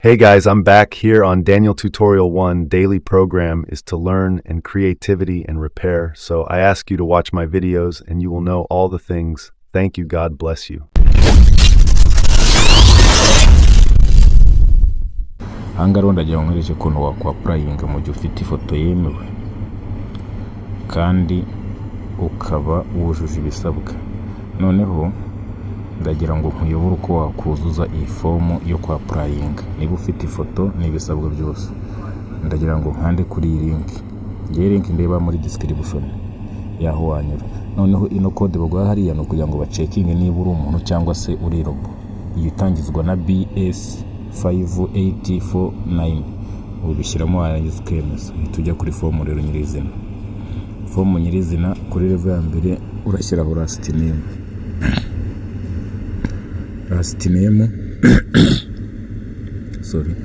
Hey guys, I'm back here on Daniel Tutorial 1. Daily program is to learn and creativity and repair. So I ask you to watch my videos and you will know all the things. Thank you. God bless you. Hangaro ndagira nkwereke ukuntu wakwapplyinga mu gihe ufite ifoto yemewe kandi ukaba wujuje ibisabwa. Noneho ndagira ngo nkuyobore uko wakuzuza iyi fomu yo kwapplyinga. Niba ufite ifoto n'ibisabwa byose, ndagira ngo nkande kuri iyi link. Ngiye link ndeba muri description yaho wanyura. Noneho ino code bagwa hariya no kugira ngo bacekinge niba uri umuntu cyangwa se uri robo. Yitangizwa na BS 5849. Ubishyiramo warangiza ukemeza. Tujya kuri fomu rero nyirizina. Fomu nyirizina kuri level ya mbere urashyiraho last name. Last name sorry.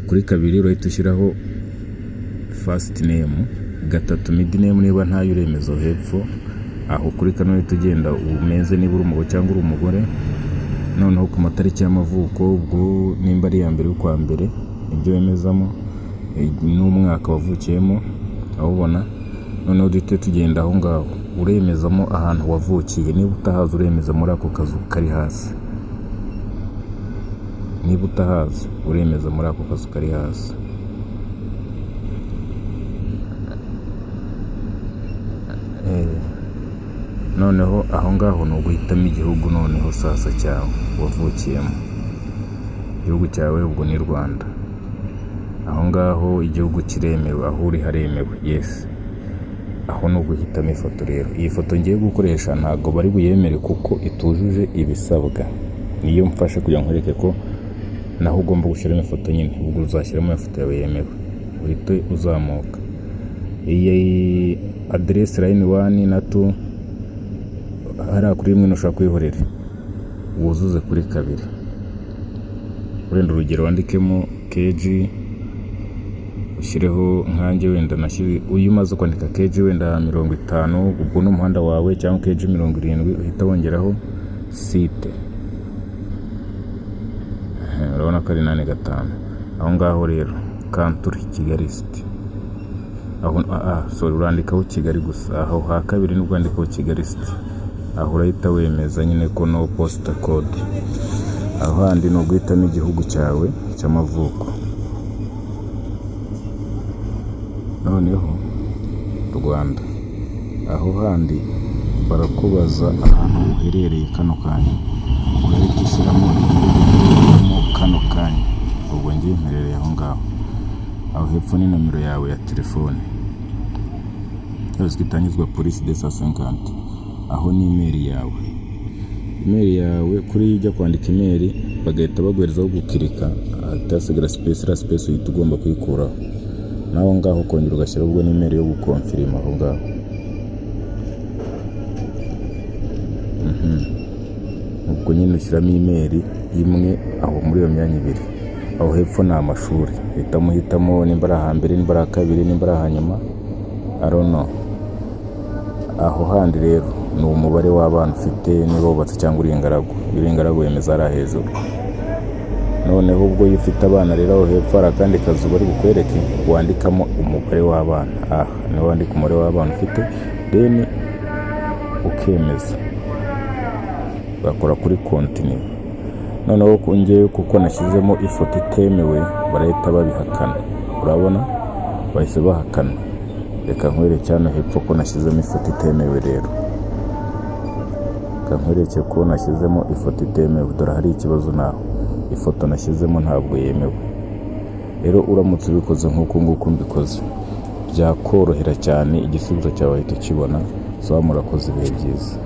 Kuri kabiri urahita ushyiraho first name, gatatu mid name niba ntayo uremeza hepfo. Aho kuri kano uhita ugenda umeze niba uri umugabo cyangwa uri umugore. Noneho ku matariki y'amavuko ubwo nimba ari ya mbere ukwa mbere ibyo wemezamo n'umwaka wavukiyemo awubona. Noneho duhite tugenda aho ngaho uremezamo ahantu wavukiye. Niba utahazi uremeza muri ako kazu kari hasi. Niba utahazi uremeza muri ako kazu kari hasi. Noneho aho ngaho no guhitamo igihugu noneho sasa cyawe wavukiyemo. Igihugu cyawe ubwo ni Rwanda. Aho ngaho igihugu kiremewe, aho uri haremewe. Yes. Aho no guhitamo ifoto rero. Iyi foto ngiye gukoresha ntago bari buyemere kuko itujuje ibisabwa. Niyo mfashe kugira nkwereke ko naho ugomba gushyiramo ifoto nyine. Ubwo uzashyiramo ifoto yawe yemewe. Uhite uzamuka. Iyi address line 1 na 2 hari kuri imwe ushaka kwihorera. Wuzuze kuri kabiri. Urenda urugero wandikemo KG, ushyireho nkanjye wenda nashyire uyu maze kwandika KG wenda 50 ubwo n'umuhanda wawe cyangwa KG 70 uhita wongeraho site. Urabona ko ari 85. Aho ngaho rero country Kigali city. Aho sorry urandikaho Kigali gusa. Aho ha kabiri n'ubwandikaho Kigali city. Aho urahita wemeza nyine ko no postal code. Aho handi no guhitamo igihugu cyawe cy'amavuko. Noneho Rwanda. Aho handi barakubaza ahantu uherereye kano kanya. Urahita ushyiramo kano kanya. Ubwo ngiye mperereye aho ngaho. Aho hepfo ni nomero yawe ya telefone. Yose itangizwa police de 150. Aho ni email yawe. Email yawe kuri ijya kwandika email bagahita baguherezaho gukirika hatasigara space uhita ugomba kuyikuraho. Naho ngaho kongera ugashyira ubwo ni email yo gukonfirma aho ngaho. Ubwo nyine ushyiramo email imwe aho muri iyo myanya ibiri. Aho hepfo ni amashuri. Hitamo nimba ari ahambere nimba ari akabiri nimba ari ahanyuma. I don't know. Aho handi rero ni umubare w'abana ufite niba wubatse cyangwa uri ingaragu. Uri ingaragu yemeza ari hejuru. Noneho ubwo iyo ufite abana rero aho hepfo hari akandi kazu bari bukwereke wandikamo umubare w'abana. Niba wandika umubare w'abana ufite then ukemeza. Bakora kuri continue. Noneho kungewe kuko nashyizemo ifoto itemewe barahita babihakana. Urabona bahise bahakana. Reka nkwereke cyane hepfo ko nashyizemo ifoto itemewe rero. Reka nkwereke ko nashyizemo ifoto itemewe. Dore hari ikibazo naho. Ifoto nashyizemo ntabwo yemewe. Rero uramutse ubikoze nk'uko nguko mbikoze byakorohera cyane igisubizo cyawe ahita ukibona. So murakoze ibihe byiza.